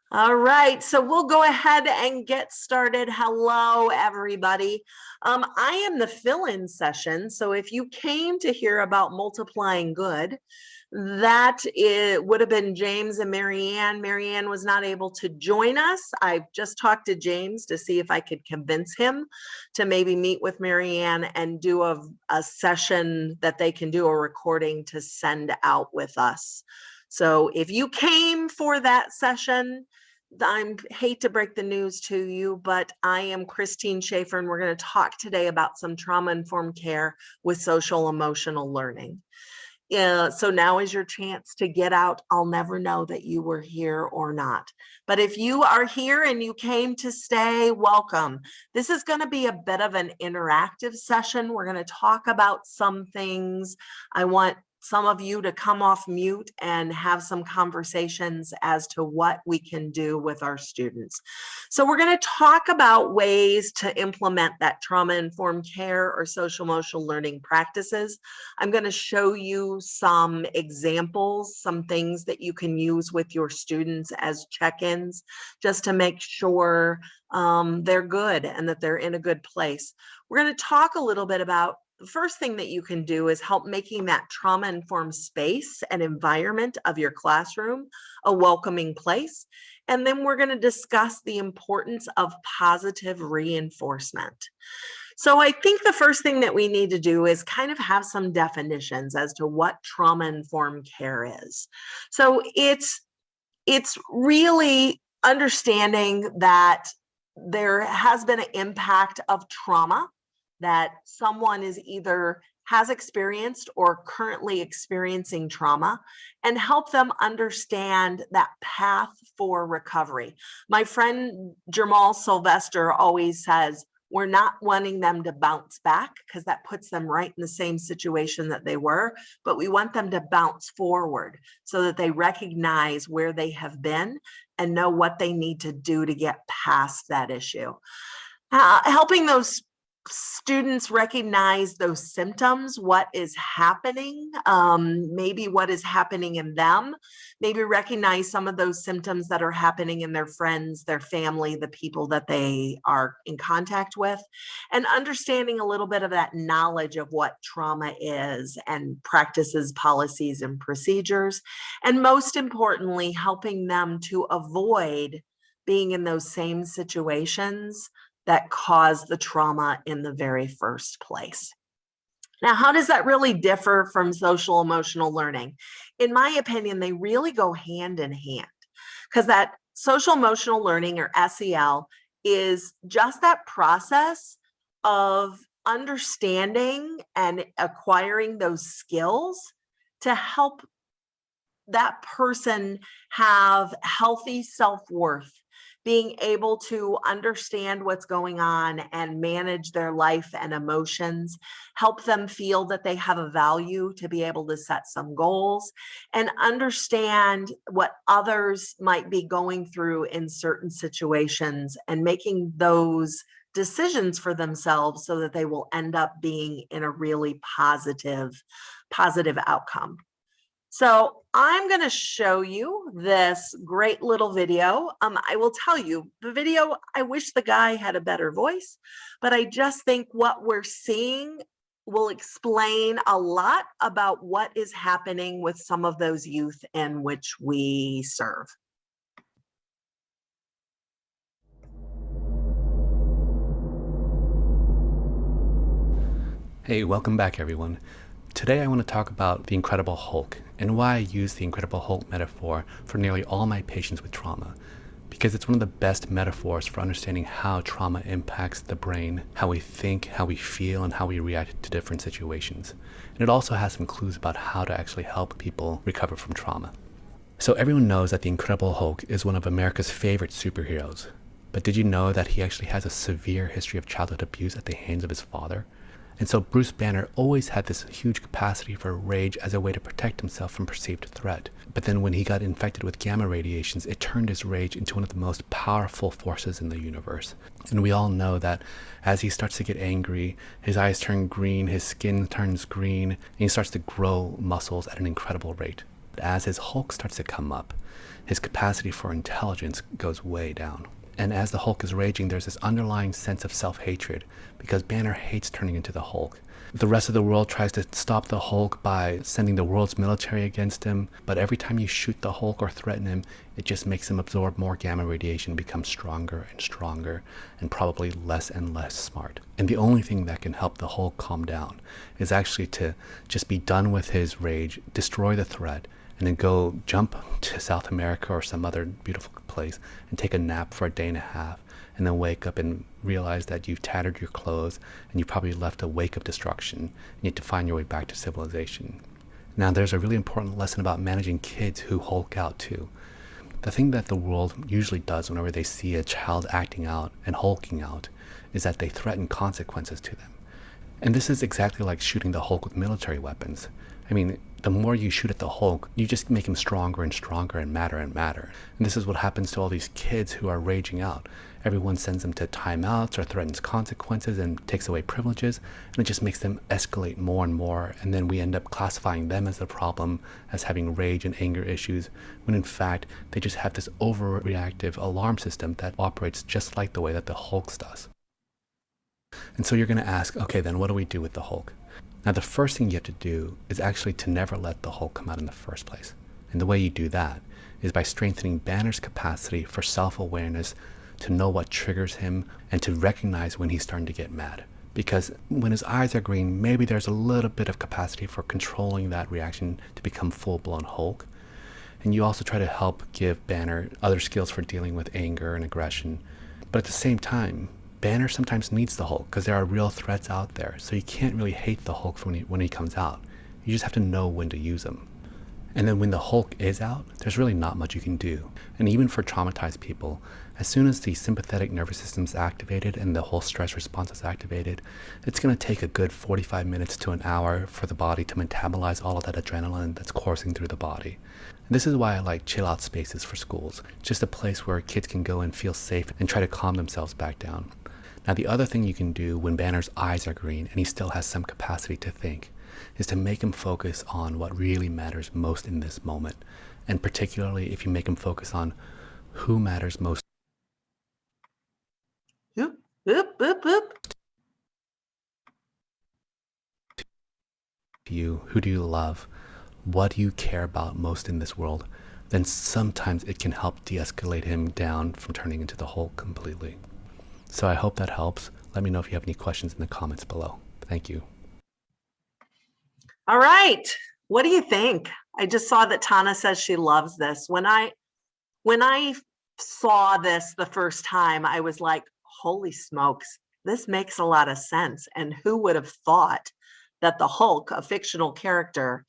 All right, so we'll go ahead and get started. Hello, everybody. I am the fill-in session, so if you came to hear about multiplying good, that it would have been James and Marianne. Marianne was not able to join us. I've just talked to James to see if I could convince him to maybe meet with Marianne and do a session that they can do a recording to send out with us. So if you came for that session, I hate to break the news to you, but I am Christine Shaffer, and we're going to talk today about some trauma-informed care with social emotional learning. So now is your chance to get out. I'll never know that you were here or not. But if you are here and you came to stay, welcome. This is going to be a bit of an interactive session. We're going to talk about some things. I want some of you to come off mute and have some conversations as to what we can do with our students. So we're going to talk about ways to implement that trauma-informed care or social emotional learning practices. I'm going to show you some examples, some things that you can use with your students as check-ins, just to make sure they're good and that they're in a good place. We're going to talk a little bit about the first thing that you can do is help making that trauma-informed space and environment of your classroom a welcoming place. And then we're going to discuss the importance of positive reinforcement. So I think the first thing that we need to do is kind of have some definitions as to what trauma-informed care is. So it's really understanding that there has been an impact of trauma that someone is either has experienced or currently experiencing trauma, and help them understand that path for recovery. My friend Jamal Sylvester always says, we're not wanting them to bounce back because that puts them right in the same situation that they were, but we want them to bounce forward so that they recognize where they have been and know what they need to do to get past that issue. Helping those students recognize those symptoms, what is happening, maybe what is happening in them, maybe recognize some of those symptoms that are happening in their friends, their family, the people that they are in contact with, and understanding a little bit of that knowledge of what trauma is and practices, policies, and procedures, and most importantly, helping them to avoid being in those same situations that caused the trauma in the very first place. Now, how does that really differ from social emotional learning? In my opinion, they really go hand in hand, because that social emotional learning, or SEL, is just that process of understanding and acquiring those skills to help that person have healthy self-worth, being able to understand what's going on and manage their life and emotions, help them feel that they have a value to be able to set some goals, and understand what others might be going through in certain situations and making those decisions for themselves so that they will end up being in a really positive outcome. So I'm going to show you this great little video. I will tell you, the video, I wish the guy had a better voice, but I just think what we're seeing will explain a lot about what is happening with some of those youth in which we serve. Hey, welcome back everyone. Today I want to talk about the Incredible Hulk and why I use the Incredible Hulk metaphor for nearly all my patients with trauma, because it's one of the best metaphors for understanding how trauma impacts the brain, how we think, how we feel, and how we react to different situations. And it also has some clues about how to actually help people recover from trauma. So everyone knows that the Incredible Hulk is one of America's favorite superheroes, but did you know that he actually has a severe history of childhood abuse at the hands of his father? And so Bruce Banner always had this huge capacity for rage as a way to protect himself from perceived threat. But then when he got infected with gamma radiations, it turned his rage into one of the most powerful forces in the universe. And we all know that as he starts to get angry, his eyes turn green, his skin turns green, and he starts to grow muscles at an incredible rate. As his Hulk starts to come up, his capacity for intelligence goes way down. And as the Hulk is raging, there's this underlying sense of self-hatred because Banner hates turning into the Hulk. The rest of the world tries to stop the Hulk by sending the world's military against him, but every time you shoot the Hulk or threaten him, it just makes him absorb more gamma radiation, become stronger and stronger, and probably less and less smart. And the only thing that can help the Hulk calm down is actually to just be done with his rage, destroy the threat, and then go jump to South America or some other beautiful place and take a nap for a day and a half, and then wake up and realize that you've tattered your clothes and you probably left a wake of destruction. You need to find your way back to civilization. Now, there's a really important lesson about managing kids who Hulk out too. The thing that the world usually does whenever they see a child acting out and hulking out is that they threaten consequences to them. And this is exactly like shooting the Hulk with military weapons. I mean, the more you shoot at the Hulk, you just make him stronger and stronger and madder and madder. And this is what happens to all these kids who are raging out. Everyone sends them to timeouts or threatens consequences and takes away privileges, and it just makes them escalate more and more. And then we end up classifying them as the problem, as having rage and anger issues, when in fact, they just have this overreactive alarm system that operates just like the way that the Hulk's does. And so you're going to ask, okay, then what do we do with the Hulk? Now, the first thing you have to do is actually to never let the Hulk come out in the first place. And the way you do that is by strengthening Banner's capacity for self-awareness, to know what triggers him, and to recognize when he's starting to get mad. Because when his eyes are green, maybe there's a little bit of capacity for controlling that reaction to become full-blown Hulk. And you also try to help give Banner other skills for dealing with anger and aggression. But at the same time, Banner sometimes needs the Hulk because there are real threats out there, so you can't really hate the Hulk when he comes out. You just have to know when to use him. And then when the Hulk is out, there's really not much you can do. And even for traumatized people, as soon as the sympathetic nervous system is activated and the whole stress response is activated, it's going to take a good 45 minutes to an hour for the body to metabolize all of that adrenaline that's coursing through the body. And this is why I like chill out spaces for schools, just a place where kids can go and feel safe and try to calm themselves back down. Now, the other thing you can do when Banner's eyes are green and he still has some capacity to think is to make him focus on what really matters most in this moment. And particularly if you make him focus on who matters most Oop, oop, oop, oop. to you, who do you love, what do you care about most in this world, then sometimes it can help de-escalate him down from turning into the Hulk completely. So I hope that helps. Let me know if you have any questions in the comments below. Thank you. All right. What do you think? I just saw that Tana says she loves this. When I saw this the first time, I was like, holy smokes, this makes a lot of sense. And who would have thought that the Hulk, a fictional character,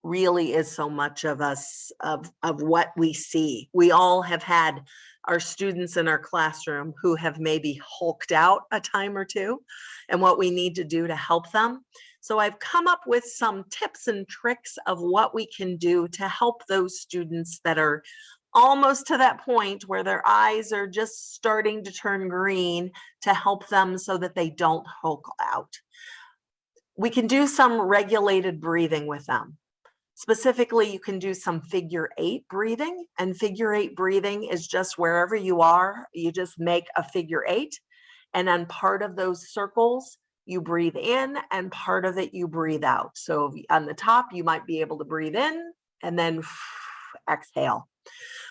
really is so much of us, of what we see. We all have had our students in our classroom who have maybe hulked out a time or two, and what we need to do to help them. So I've come up with some tips and tricks of what we can do to help those students that are almost to that point where their eyes are just starting to turn green, to help them so that they don't hulk out. We can do some regulated breathing with them. Specifically, you can do some figure 8 breathing, and figure 8 breathing is just wherever you are, you just make a figure 8, and on part of those circles, you breathe in, and part of it you breathe out. So on the top, you might be able to breathe in and then exhale.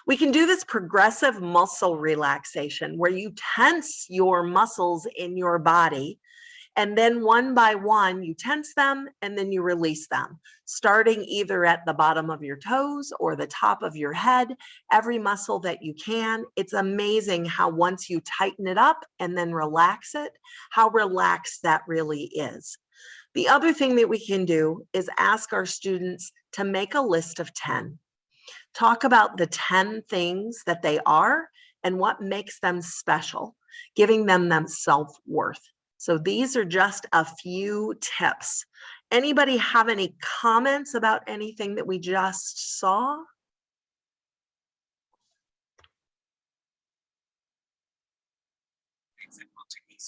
We can do this progressive muscle relaxation where you tense your muscles in your body, and then one by one, you tense them and then you release them, starting either at the bottom of your toes or the top of your head, every muscle that you can. It's amazing how once you tighten it up and then relax it, how relaxed that really is. The other thing that we can do is ask our students to make a list of 10. Talk about the 10 things that they are and what makes them special, giving them self-worth. So these are just a few tips. Anybody have any comments about anything that we just saw?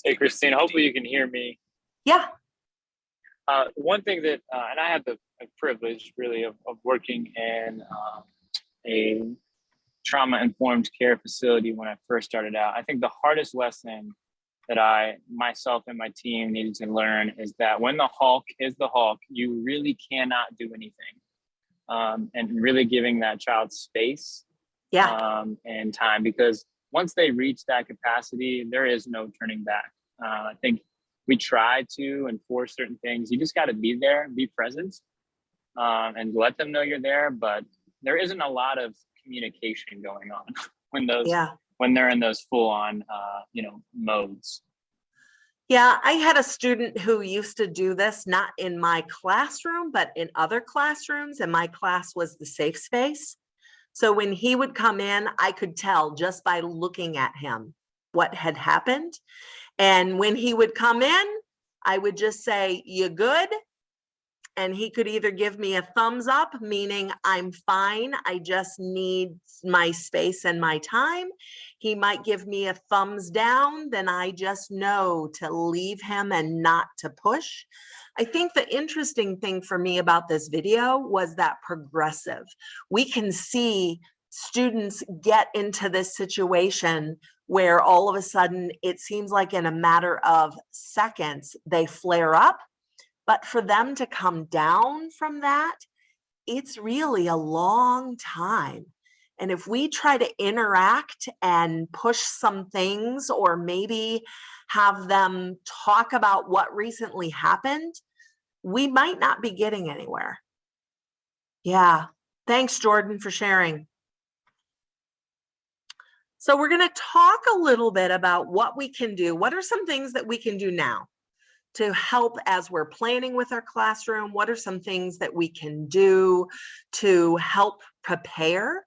Hey, Christine, hopefully you can hear me. Yeah. One thing that, and I have the privilege really of working in a trauma-informed care facility when I first started out. I think the hardest lesson that I, myself and my team needed to learn is that when the Hulk is the Hulk, you really cannot do anything. And really giving that child space and time, because once they reach that capacity, there is no turning back. I think we try to enforce certain things. You just got to be there, be present, and let them know you're there. But there isn't a lot of communication going on when they're in those full-on modes. Yeah, I had a student who used to do this, not in my classroom, but in other classrooms, and my class was the safe space. So when he would come in, I could tell just by looking at him what had happened. And when he would come in, I would just say, "You good?" And he could either give me a thumbs up, meaning I'm fine, I just need my space and my time. He might give me a thumbs down, then I just know to leave him and not to push. I think the interesting thing for me about this video was that progressive. We can see students get into this situation where all of a sudden it seems like in a matter of seconds they flare up. But for them to come down from that, it's really a long time. And if we try to interact and push some things, or maybe have them talk about what recently happened, we might not be getting anywhere. Yeah. Thanks, Jordan, for sharing. So we're going to talk a little bit about what we can do. What are some things that we can do now to help as we're planning with our classroom? What are some things that we can do to help prepare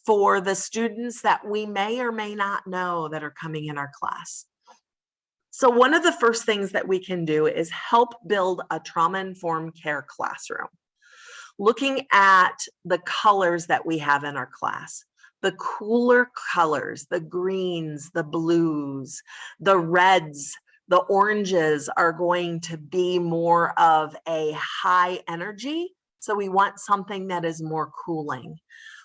for the students that we may or may not know that are coming in our class? So one of the first things that we can do is help build a trauma-informed care classroom. Looking at the colors that we have in our class, the cooler colors, the greens, the blues, the reds, the oranges are going to be more of a high energy. So we want something that is more cooling.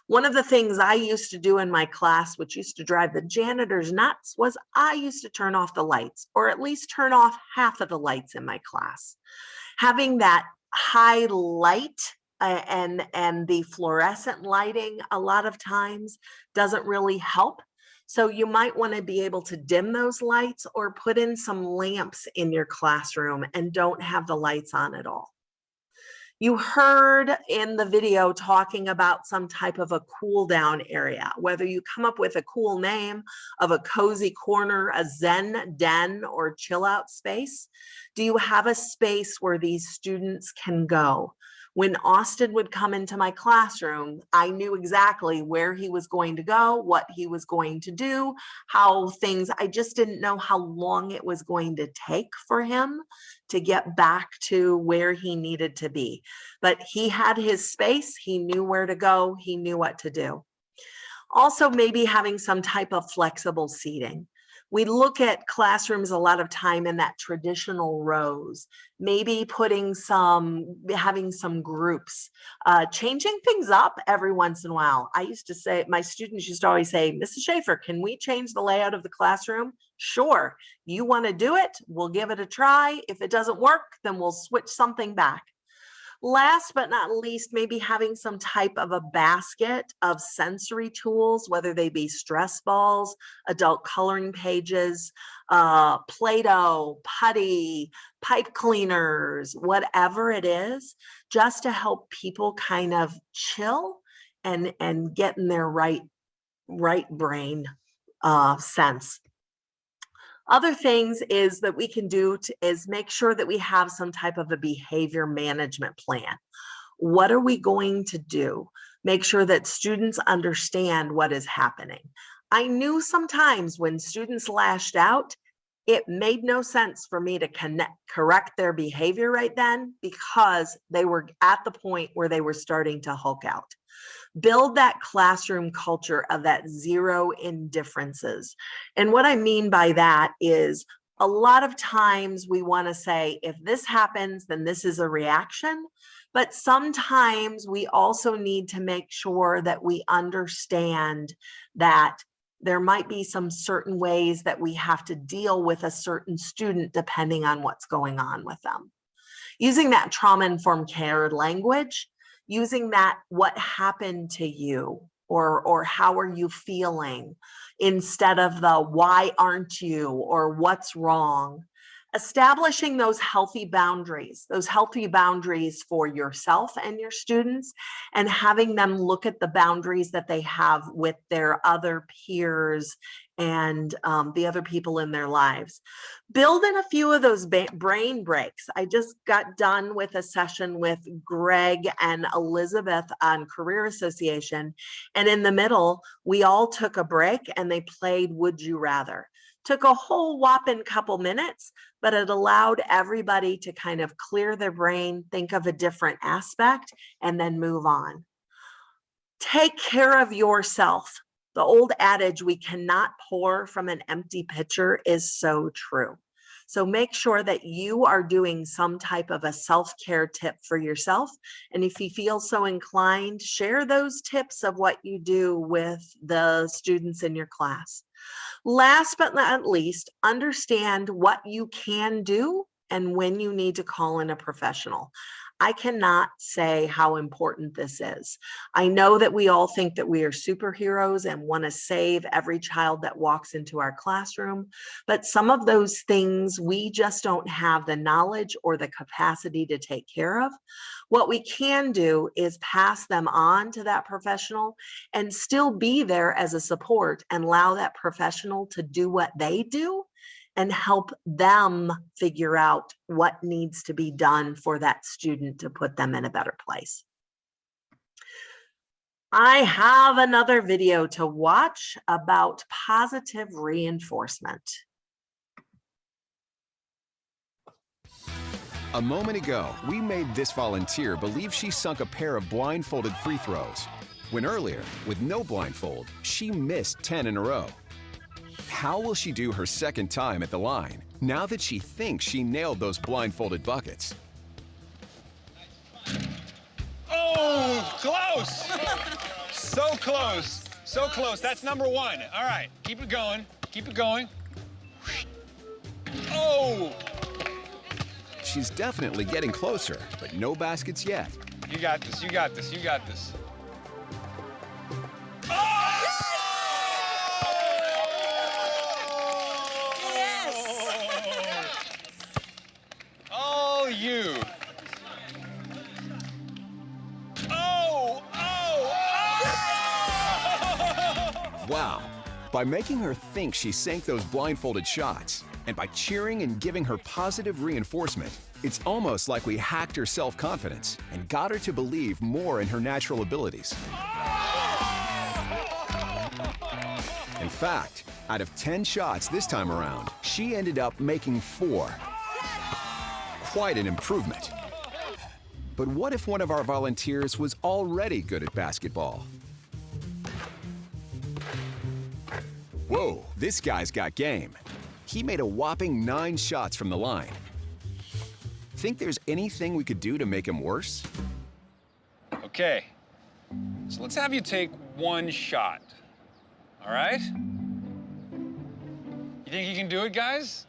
One of the things I used to do in my class, which used to drive the janitors nuts, was I used to turn off the lights, or at least turn off half of the lights in my class. Having that high light and the fluorescent lighting a lot of times doesn't really help. So you might want to be able to dim those lights or put in some lamps in your classroom and don't have the lights on at all. You heard in the video talking about some type of a cool down area, whether you come up with a cool name of a cozy corner, a Zen den, or chill out space. Do you have a space where these students can go? When Austin would come into my classroom, I knew exactly where he was going to go, what he was going to do, I just didn't know how long it was going to take for him to get back to where he needed to be. But he had his space, he knew where to go, he knew what to do. Also, maybe having some type of flexible seating. We look at classrooms a lot of time in that traditional rows, maybe having some groups, changing things up every once in a while. I used to say, my students used to always say, "Mrs. Shaffer, can we change the layout of the classroom?" Sure, you want to do it, we'll give it a try. If it doesn't work, then we'll switch something back. Last but not least, maybe having some type of a basket of sensory tools, whether they be stress balls, adult coloring pages, Play-Doh, putty, pipe cleaners, whatever it is, just to help people kind of chill and get in their right brain sense. Other things is that we can do is make sure that we have some type of a behavior management plan. What are we going to do? Make sure that students understand what is happening. I knew sometimes when students lashed out, it made no sense for me to correct their behavior right then, because they were at the point where they were starting to Hulk out. Build that classroom culture of that zero indifferences. And what I mean by that is A lot of times we want to say, if this happens, then this is a reaction. But sometimes we also need to make sure that we understand that there might be some certain ways that we have to deal with a certain student depending on what's going on with them. Using that trauma-informed care language, using that what happened to you, or how are you feeling, instead of the why aren't you or what's wrong. Establishing those healthy boundaries for yourself and your students, and having them look at the boundaries that they have with their other peers and the other people in their lives. Build in a few of those brain breaks. I just got done with a session with Greg and Elizabeth on Career Association. And in the middle, we all took a break and they played Would You Rather. Took a whole whopping couple minutes, but it allowed everybody to kind of clear their brain, think of a different aspect, and then move on. Take care of yourself. The old adage, we cannot pour from an empty pitcher, is so true. So make sure that you are doing some type of a self-care tip for yourself. And if you feel so inclined, share those tips of what you do with the students in your class. Last but not least, understand what you can do and when you need to call in a professional. I cannot say how important this is. I know that we all think that we are superheroes and want to save every child that walks into our classroom, but some of those things we just don't have the knowledge or the capacity to take care of. What we can do is pass them on to that professional and still be there as a support and allow that professional to do what they do and help them figure out what needs to be done for that student to put them in a better place. I have another video to watch about positive reinforcement. A moment ago, we made this volunteer believe she sunk a pair of blindfolded free throws, when earlier, with no blindfold, she missed 10 in a row. How will she do her second time at the line, now that she thinks she nailed those blindfolded buckets? Oh, close! So close, so close. That's number one. All right, keep it going, keep it going. Oh! She's definitely getting closer, but no baskets yet. You got this, you got this, you got this. Oh, you. Wow. By making her think she sank those blindfolded shots, and by cheering and giving her positive reinforcement, it's almost like we hacked her self-confidence and got her to believe more in her natural abilities. In fact, out of 10 shots this time around, she ended up making 4. Quite an improvement. But what if one of our volunteers was already good at basketball? Whoa, this guy's got game. He made a whopping 9 shots from the line. Think there's anything we could do to make him worse? Okay, so let's have you take 1 shot, all right? You think you can do it, guys?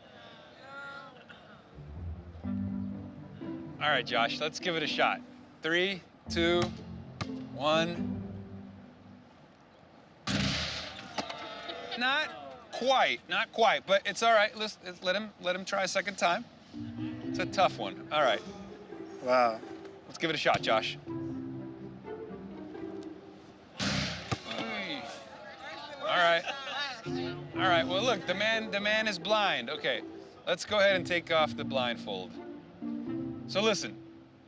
All right, Josh, let's give it a shot. 3, 2, 1. Not quite, but it's all right. Let's let him try a second time. It's a tough one. All right. Wow. Let's give it a shot, Josh. Hey. All right. All right. Well, look, the man is blind. Okay. Let's go ahead and take off the blindfold. So listen,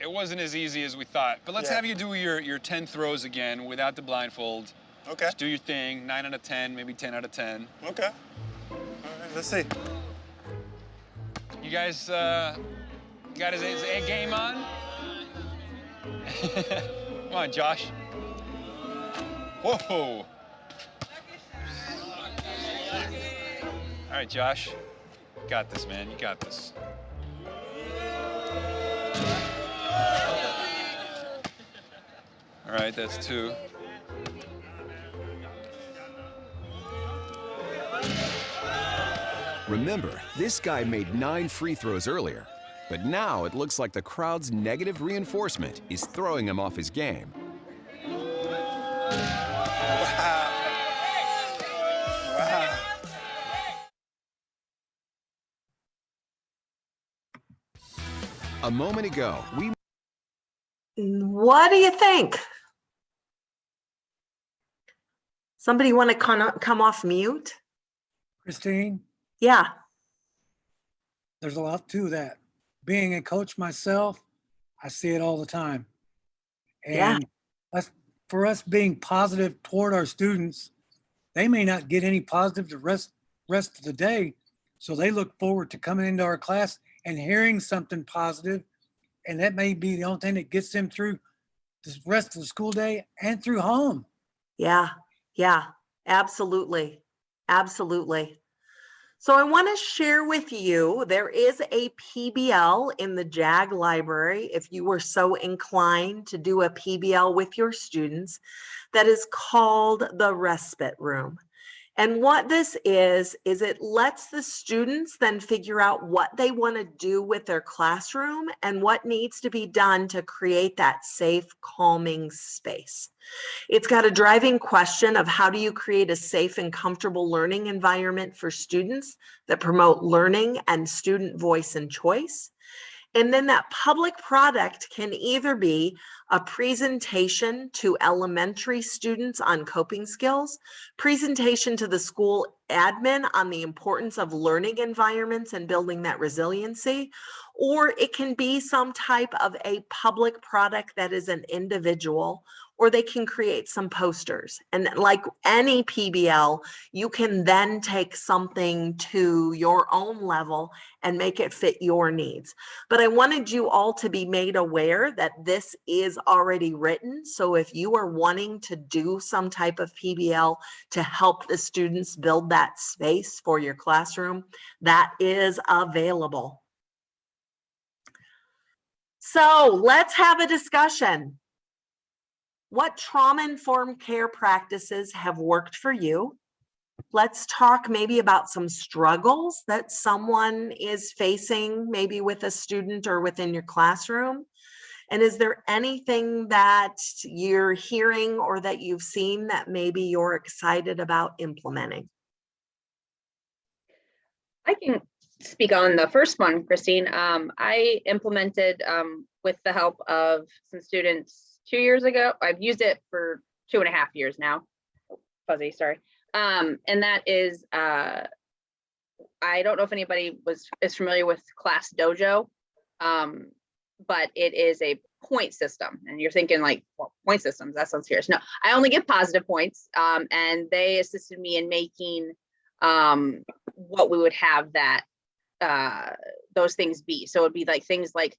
it wasn't as easy as we thought, but let's have you do your 10 throws again without the blindfold. Okay. Just do your thing. 9 out of 10, maybe 10 out of 10. Okay. All right, let's see. You guys got his A game on? Come on, Josh. Whoa. All right, Josh. Got this, man. You got this. All right, that's 2. Remember, this guy made 9 free throws earlier, but now it looks like the crowd's negative reinforcement is throwing him off his game. Wow. A moment ago, What do you think? Somebody want to come off mute? Christine, Yeah. there's a lot to that. Being a coach myself, I see it all the time. Yeah. And for us being positive toward our students, they may not get any positive the rest of the day. So they look forward to coming into our class and hearing something positive. And that may be the only thing that gets them through the rest of the school day and through home. Yeah. Yeah. Absolutely. Absolutely. So I want to share with you, there is a PBL in the JAG library, if you were so inclined to do a PBL with your students, that is called the respite room. And what this is it lets the students then figure out what they want to do with their classroom and what needs to be done to create that safe, calming space. It's got a driving question of how do you create a safe and comfortable learning environment for students that promote learning and student voice and choice. And then that public product can either be a presentation to elementary students on coping skills, presentation to the school admin on the importance of learning environments and building that resiliency, or it can be some type of a public product that is an individual, or they can create some posters. And like any PBL, you can then take something to your own level and make it fit your needs. But I wanted you all to be made aware that this is already written. So if you are wanting to do some type of PBL to help the students build that space for your classroom, that is available. So let's have a discussion. What trauma-informed care practices have worked for you? Let's talk maybe about some struggles that someone is facing, maybe with a student or within your classroom. And is there anything that you're hearing or that you've seen that maybe you're excited about implementing? I can speak on the first one, Christine. I implemented with the help of some students 2 years ago. I've used it for 2.5 years now. Fuzzy, sorry. And that is, I don't know if anybody is familiar with Class Dojo, but it is a point system. And you're thinking like, well, point systems, that sounds serious. No, I only get positive points. And they assisted me in making what we would have that those things be. So it'd be like things like,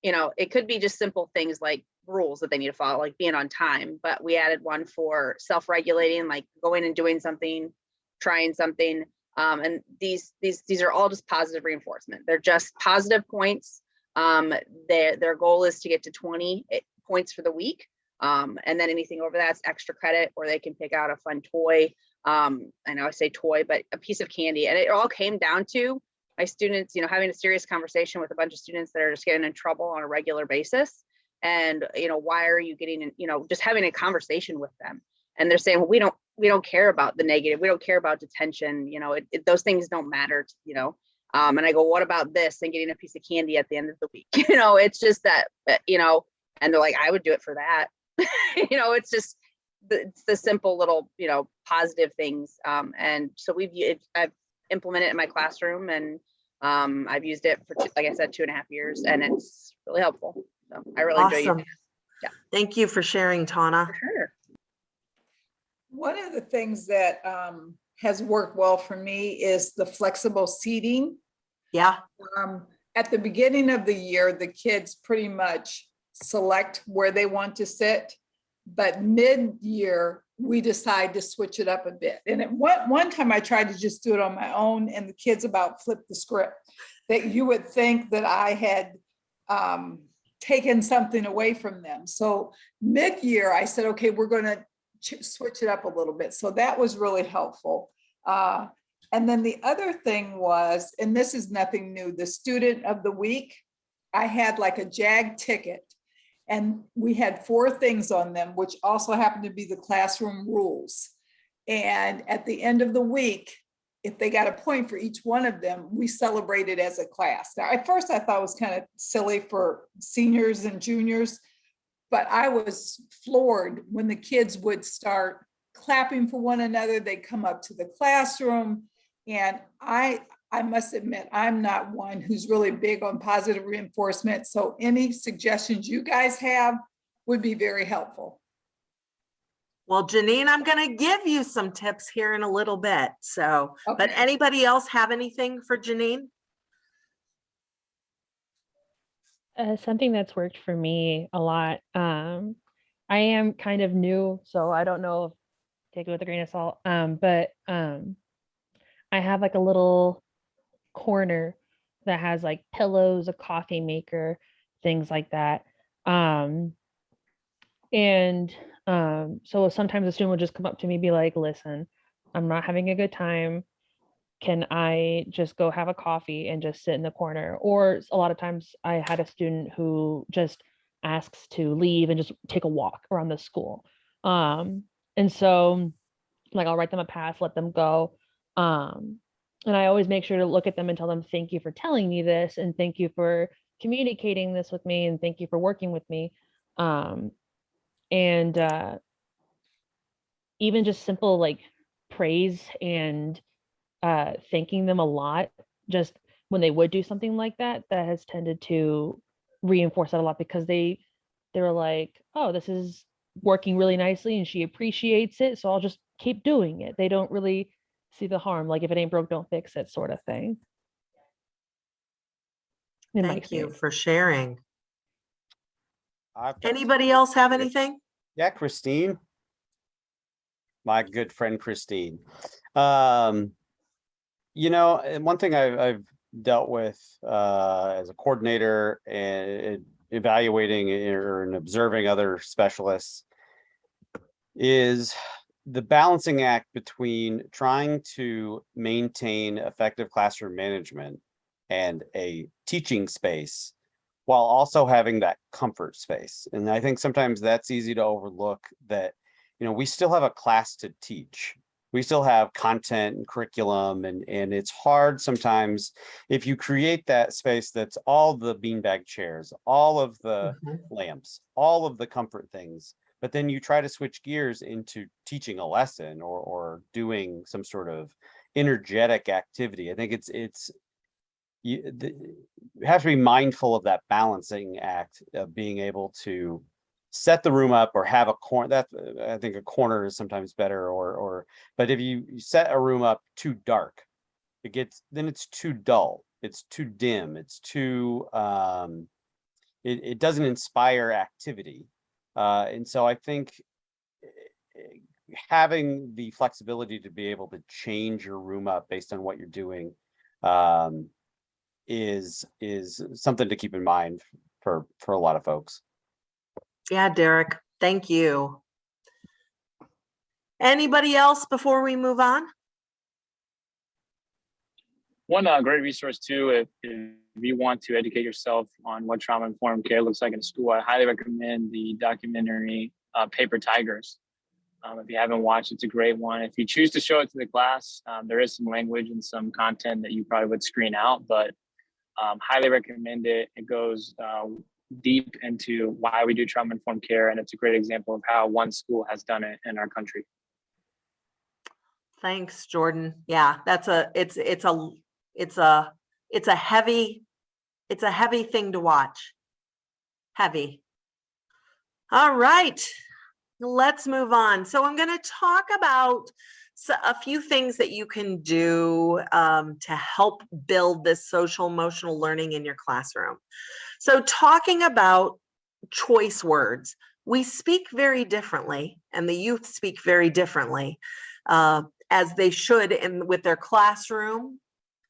you know, it could be just simple things like rules that they need to follow, like being on time, but we added one for self-regulating, like going and doing something, trying something. And these are all just positive reinforcement. They're just positive points. Their goal is to get to 20 points for the week. And then anything over that's extra credit, or they can pick out a fun toy. I know I say toy, but a piece of candy. And it all came down to my students, you know, having a serious conversation with a bunch of students that are just getting in trouble on a regular basis. And, you know, why are you getting in, you know, just having a conversation with them. And they're saying, well, we don't care about the negative. We don't care about detention. You know, those things don't matter, you know. And I go, what about this? And getting a piece of candy at the end of the week, you know, it's just that, you know, and they're like, I would do it for that. You know, it's just, it's the simple little, you know, positive things. And so I've implemented it in my classroom, and I've used it for, like I said, 2.5 years, and it's really helpful. So I really enjoy using it. Yeah. Thank you for sharing, Tana. For sure. One of the things that has worked well for me is the flexible seating. Yeah. At the beginning of the year, the kids pretty much select where they want to sit. but mid-year, we decided to switch it up a bit. And at one time I tried to just do it on my own, and the kids about flipped the script, that you would think that I had taken something away from them. So mid-year, I said, okay, we're going to switch it up a little bit. So that was really helpful. And then the other thing was, and this is nothing new, the student of the week, I had like a JAG ticket, and we had 4 things on them, which also happened to be the classroom rules. And at the end of the week, if they got a point for each one of them, we celebrated as a class. Now, at first I thought it was kind of silly for seniors and juniors, but I was floored when the kids would start clapping for one another. They'd come up to the classroom. And I must admit, I'm not one who's really big on positive reinforcement. So any suggestions you guys have would be very helpful. Well, Janine, I'm going to give you some tips here in a little bit. So, but Okay. anybody else have anything for Janine? Something that's worked for me a lot. I am kind of new, so I don't know if take it with a grain of salt. But I have like a little corner that has like pillows, a coffee maker, things like that. So sometimes a student would just come up to me and be like, listen, I'm not having a good time. Can I just go have a coffee and just sit in the corner? Or a lot of times I had a student who just asks to leave and just take a walk around the school. And so like I'll write them a pass, let them go. And I always make sure to look at them and tell them, thank you for telling me this, and thank you for communicating this with me, and thank you for working with me. And even just simple like praise and thanking them a lot, just when they would do something like that, that has tended to reinforce that a lot, because they were like, oh, this is working really nicely and she appreciates it, so I'll just keep doing it. They don't really see the harm, like if it ain't broke, don't fix it sort of thing. Thank you for sharing. I've got Anybody else have anything? Yeah, Christine. My good friend Christine. You know, and one thing I've dealt with as a coordinator and evaluating and observing other specialists is the balancing act between trying to maintain effective classroom management and a teaching space while also having that comfort space. And I think sometimes that's easy to overlook, that, you know, we still have a class to teach. We still have content and curriculum, and it's hard sometimes if you create that space that's all the beanbag chairs, all of the lamps, all of the comfort things, but then you try to switch gears into teaching a lesson or doing some sort of energetic activity. I think you have to be mindful of that balancing act of being able to set the room up or have a corner. That I think a corner is sometimes better, but if you set a room up too dark, then it's too dull, it's too dim, it's too it doesn't inspire activity. And so I think having the flexibility to be able to change your room up based on what you're doing is something to keep in mind for a lot of folks. Yeah, Derek, thank you. Anybody else before we move on? One great resource too, if you want to educate yourself on what trauma-informed care looks like in school, I highly recommend the documentary Paper Tigers. If you haven't watched, it's a great one. If you choose to show it to the class, there is some language and some content that you probably would screen out, but highly recommend it. It goes deep into why we do trauma-informed care, and it's a great example of how one school has done it in our country. Thanks, Jordan. Yeah, it's a heavy thing to watch. Heavy. All right, let's move on. So I'm going to talk about a few things that you can do to help build this social emotional learning in your classroom. So talking about choice words. we speak very differently, and the youth speak very differently, as they should with their classroom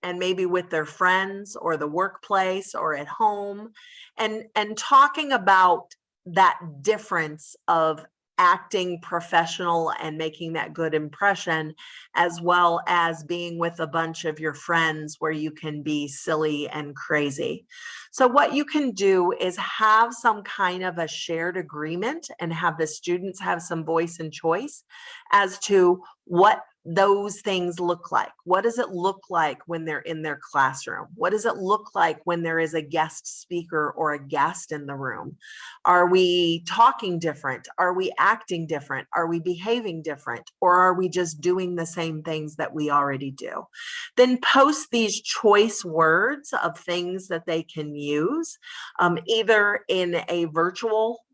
and maybe with their friends or the workplace or at home, and talking about that difference of acting professional and making that good impression, as well as being with a bunch of your friends where you can be silly and crazy. So what you can do is have some kind of a shared agreement and have the students have some voice and choice as to what those things look like. What does it look like when they're in their classroom? What does it look like when there is a guest speaker or a guest in the room? Are we talking different? Are we acting different? Are we behaving different? Or are we just doing the same things that we already do? Then post these choice words of things that they can use, either in a virtual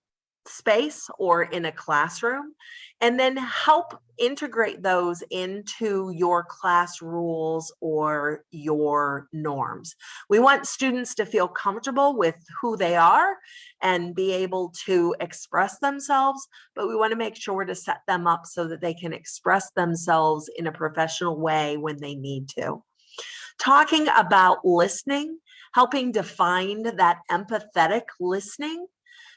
space or in a classroom, and then help integrate those into your class rules or your norms. We want students to feel comfortable with who they are and be able to express themselves, but we want to make sure to set them up so that they can express themselves in a professional way when they need to. Talking about listening, helping define that empathetic listening,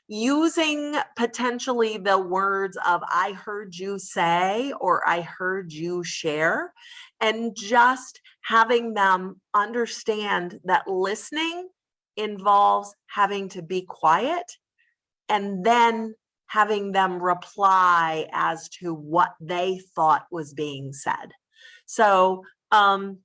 using potentially the words of "I heard you say" or "I heard you share," and just having them understand that listening involves having to be quiet and then having them reply as to what they thought was being said. So, and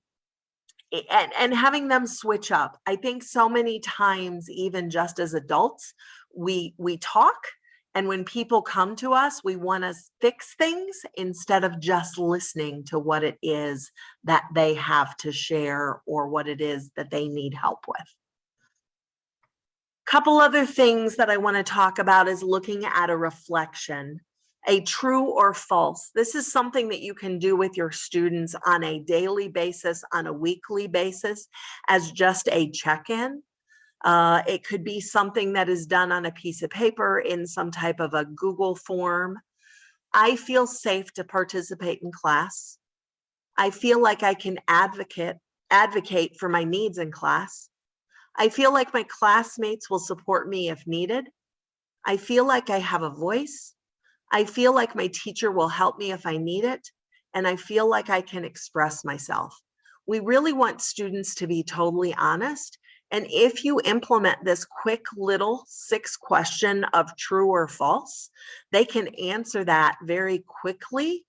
having them switch up. I think so many times, even just as adults, we talk, and when people come to us, we want to fix things instead of just listening to what it is that they have to share or what it is that they need help with. Couple other things that I want to talk about is looking at a reflection. A true or false. This is something that you can do with your students on a daily basis, on a weekly basis, as just a check-in. It could be something that is done on a piece of paper in some type of a Google form. I feel safe to participate in class. I feel like I can advocate for my needs in class. I feel like my classmates will support me if needed. I feel like I have a voice. I feel like my teacher will help me if I need it, and I feel like I can express myself. We really want students to be totally honest, and if you implement this quick little 6-question of true or false, they can answer that very quickly,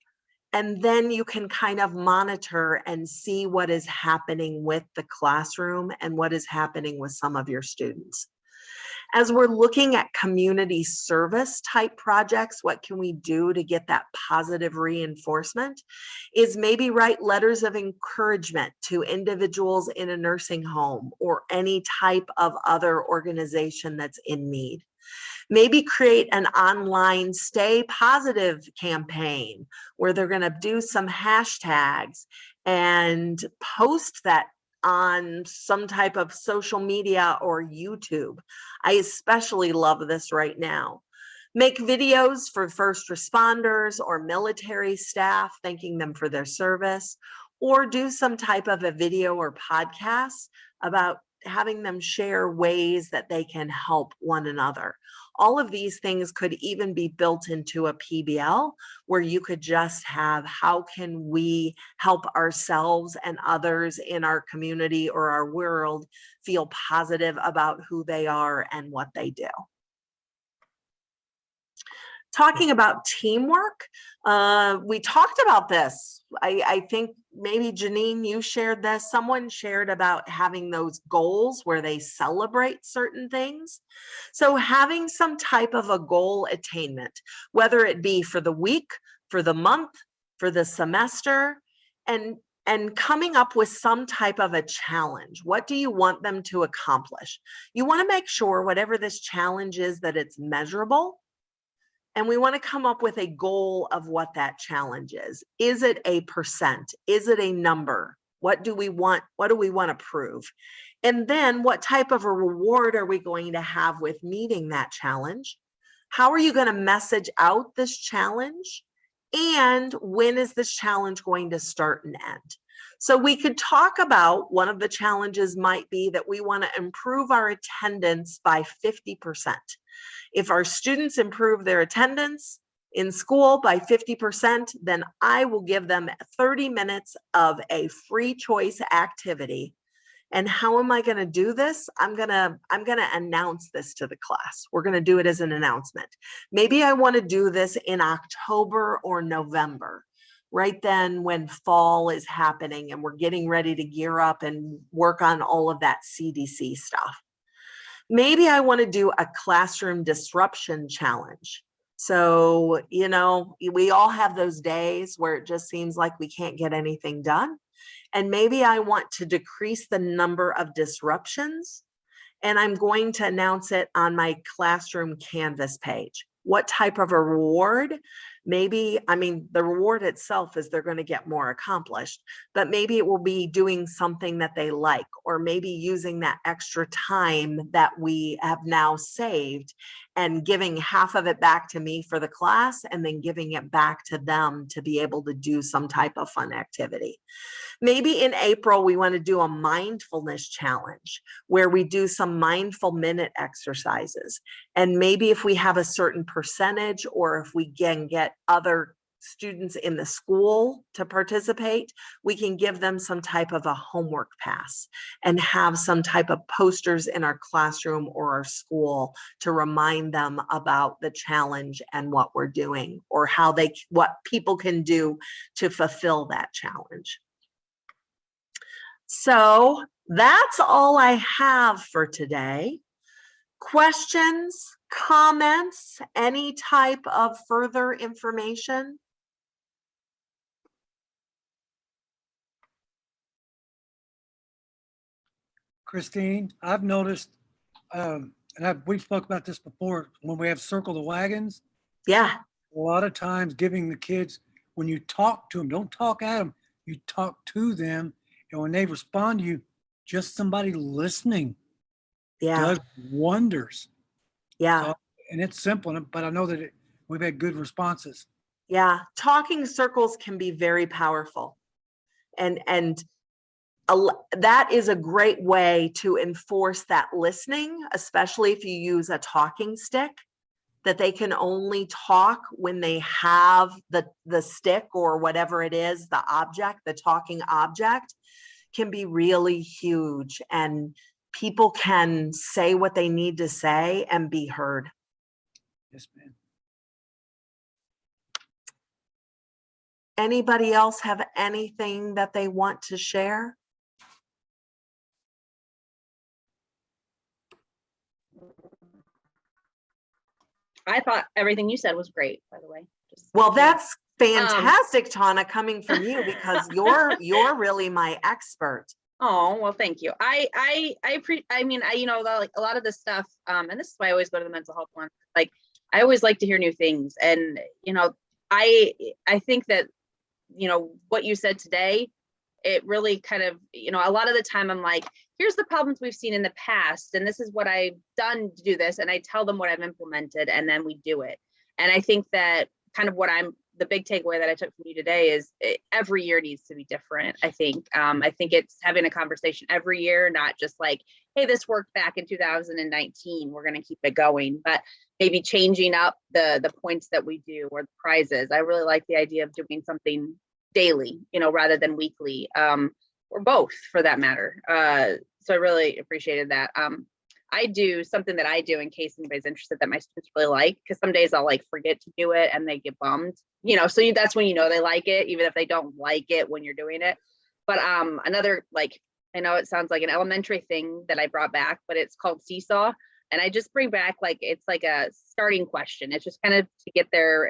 and then you can kind of monitor and see what is happening with the classroom and what is happening with some of your students. As we're looking at community service type projects, what can we do to get that positive reinforcement? Is maybe write letters of encouragement to individuals in a nursing home or any type of other organization that's in need. Maybe create an online stay positive campaign where they're going to do some hashtags and post that on some type of social media or YouTube. I especially love this right now. Make videos for first responders or military staff, thanking them for their service, or do some type of a video or podcast about having them share ways that they can help one another. All of these things could even be built into a PBL where you could just have, how can we help ourselves and others in our community or our world feel positive about who they are and what they do. Talking about teamwork, we talked about this. I think maybe Janine, you shared this. Someone shared about having those goals where they celebrate certain things. So having some type of a goal attainment, whether it be for the week, for the month, for the semester, and coming up with some type of a challenge. What do you want them to accomplish? You want to make sure whatever this challenge is that it's measurable. And we want to come up with a goal of what that challenge is. Is it a percent? Is it a number? What do we want? What do we want to prove? And then what type of a reward are we going to have with meeting that challenge? How are you going to message out this challenge? And when is this challenge going to start and end? So we could talk about, one of the challenges might be that we want to improve our attendance by 50%. If our students improve their attendance in school by 50%, then I will give them 30 minutes of a free choice activity. And how am I going to do this? I'm going to announce this to the class. We're going to do it as an announcement. Maybe I want to do this in October or November, right then when fall is happening and we're getting ready to gear up and work on all of that CDC stuff. Maybe I want to do a classroom disruption challenge. So, we all have those days where it just seems like we can't get anything done. And maybe I want to decrease the number of disruptions, and I'm going to announce it on my classroom Canvas page. What type of a reward? Maybe, the reward itself is they're going to get more accomplished, but maybe it will be doing something that they like, or maybe using that extra time that we have now saved and giving half of it back to me for the class and then giving it back to them to be able to do some type of fun activity. Maybe in April, we want to do a mindfulness challenge where we do some mindful minute exercises. And maybe if we have a certain percentage, or if we can get other students in the school to participate, we can give them some type of a homework pass and have some type of posters in our classroom or our school to remind them about the challenge and what we're doing, or what people can do to fulfill that challenge. So that's all I have for today. Questions, comments, any type of further information? Christine, I've noticed, we spoke about this before, when we have circle the wagons. Yeah. A lot of times giving the kids, when you talk to them, don't talk at them, you talk to them. And when they respond to you, just somebody listening does wonders. Yeah. So, and it's simple, but I know that we've had good responses. Yeah. Talking circles can be very powerful. And that is a great way to enforce that listening, especially if you use a talking stick, that they can only talk when they have the stick or whatever it is, the object, the talking object, can be really huge, and people can say what they need to say and be heard. Yes, ma'am. Anybody else have anything that they want to share? I thought everything you said was great, by the way. Well, that's fantastic, Tana, coming from you, because you're really my expert. Oh, well, thank you. I like a lot of this stuff, and this is why I always go to the mental health one. Like, I always like to hear new things. And, I think that, what you said today, it really kind of, a lot of the time I'm like, here's the problems we've seen in the past, and this is what I've done to do this. And I tell them what I've implemented, and then we do it. And I think that kind of the big takeaway that I took from you today is every year needs to be different. I think it's having a conversation every year, not just like, hey, this worked back in 2019, we're going to keep it going, but maybe changing up the points that we do, or the prizes. I really like the idea of doing something daily, rather than weekly, or both for that matter. So I really appreciated that. I do something that I do in case anybody's interested that my students really like, because some days I'll like forget to do it and they get bummed, so that's when they like it, even if they don't like it when you're doing it. But another, like, I know it sounds like an elementary thing that I brought back, but it's called Seesaw. And I just bring back, like, it's like a starting question. It's just kind of to get there,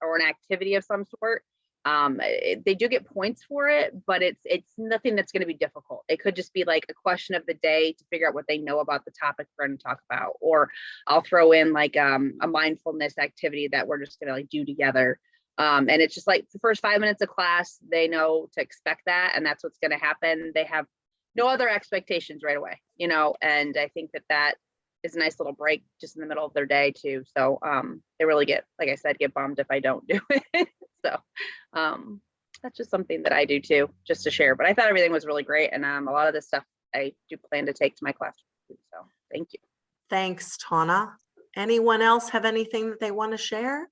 or an activity of some sort. They do get points for it, but it's nothing that's going to be difficult. It could just be like a question of the day to figure out what they know about the topic we're going to talk about, or I'll throw in like a mindfulness activity that we're just going to like do together. And it's just like the first 5 minutes of class, they know to expect that, and that's what's going to happen. They have no other expectations right away, and I think that is a nice little break just in the middle of their day too. So they really get, like I said, get bummed if I don't do it. So that's just something that I do too, just to share. But I thought everything was really great. And a lot of this stuff I do plan to take to my classroom too. So thank you. Thanks, Tana. Anyone else have anything that they want to share?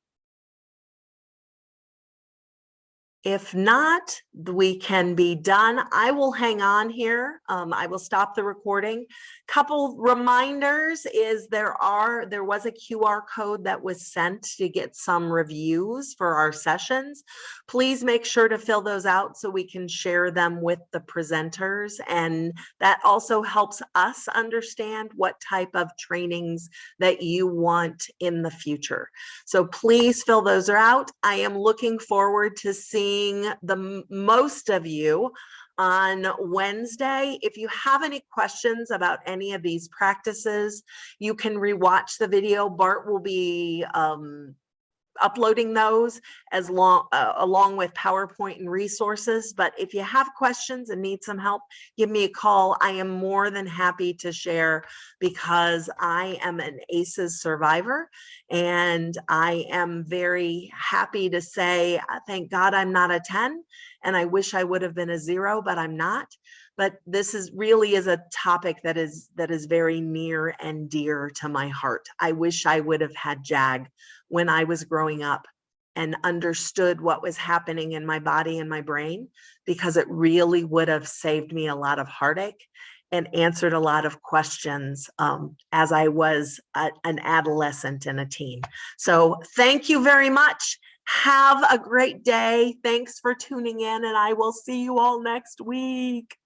If not, we can be done. I will hang on here. I will stop the recording. Couple reminders is there was a QR code that was sent to get some reviews for our sessions. Please make sure to fill those out so we can share them with the presenters. And that also helps us understand what type of trainings that you want in the future. So please fill those out. I am looking forward to seeing the most of you on Wednesday. If you have any questions about any of these practices, you can rewatch the video. Bart will be uploading those along with PowerPoint and resources. But if you have questions and need some help, give me a call. I am more than happy to share because I am an ACEs survivor, and I am very happy to say, thank God I'm not a 10, and I wish I would have been a 0, but I'm not. But this really is a topic that is very near and dear to my heart. I wish I would have had JAG when I was growing up and understood what was happening in my body and my brain, because it really would have saved me a lot of heartache and answered a lot of questions as I was an adolescent and a teen. So thank you very much. Have a great day. Thanks for tuning in, and I will see you all next week.